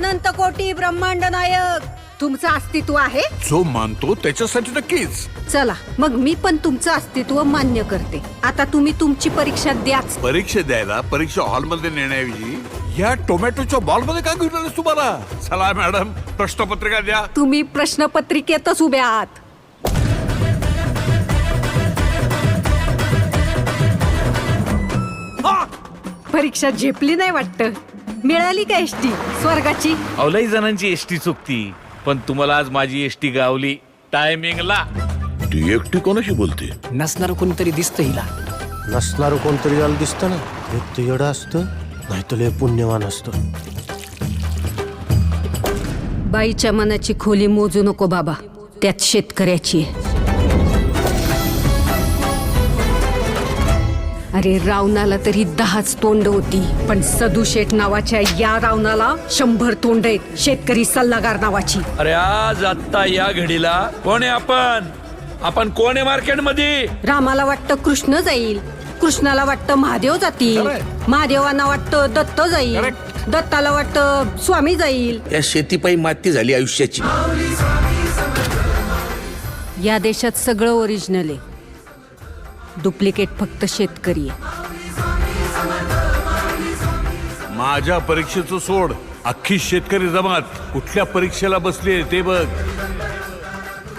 अनंत कोटी ब्रह्मांड नायक तुमचं अस्तित्व आहे. जो मानतो त्याच्यासाठी नक्कीच. चला मग मी पण तुमचं अस्तित्व मान्य करते. आता तुम्ही तुमची परीक्षा द्याच. परीक्षा द्यायला परीक्षा हॉलमध्ये नेण्याऐवजी या टोमॅटोच्या बॉलमध्ये का घेऊन आलेस तुम्हाला? चला मॅडम, प्रश्नपत्रिका द्या. तुम्ही प्रश्नपत्रिकेतच उभे आहात. परीक्षा झेपली नाही वाटत. मिळाली का एसटी स्वर्गाची? अवलाई जणांची एसटी चुकती, पण तुम्हाला आज माझी एसटी गावली टायमिंगला. ती एकटी कोणाशी बोलते? नसणार कोणतरी दिसतं हिला. नसणार कोणतरी याला दिसतं ना. एक तर येडं असतं, नाही तर लय पुण्यवान असतं. बाईच्या मनाची खोली मोजू नको बाबा, त्यात शेतकऱ्याची आहे. अरे रावणाला तरी 10च तोंड होती, पण सदू शेठ नावाच्या या रावणाला 100 तोंड आहेत. शेतकरी सल्लागार नावाची. अरे आज आत्ता या घडीला कोण आहे आपण कोण आहे मार्केटमध्ये? रामाला वाटतं कृष्ण जाईल, कृष्णाला वाटतं महादेव जातील, महादेवांना वाटतं दत्त जाईल, दत्ताला वाटतं स्वामी जाईल. या शेतीपायी माती झाली आयुष्याची. या देशात सगळं ओरिजिनल आहे, डुप्लिकेट फक्त शेतकरी आहे. माझ्या परीक्षेचं सोड, अख्खी शेतकरी जमात कुठल्या परीक्षेला बसली ते बघ.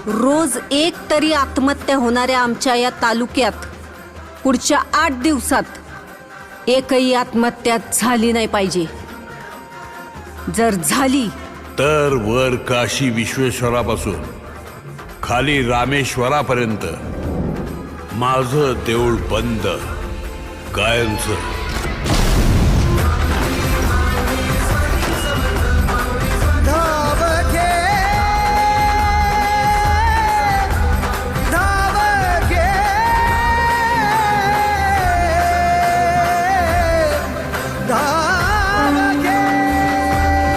रोज एक तरी आत्महत्या होणाऱ्या आमच्या या तालुक्यात पुढच्या 8 दिवसात एकही आत्महत्या झाली नाही पाहिजे. जर झाली तर वर काशी विश्वेश्वरापासून खाली रामेश्वरापर्यंत माझं देऊळ बंद कायमचं.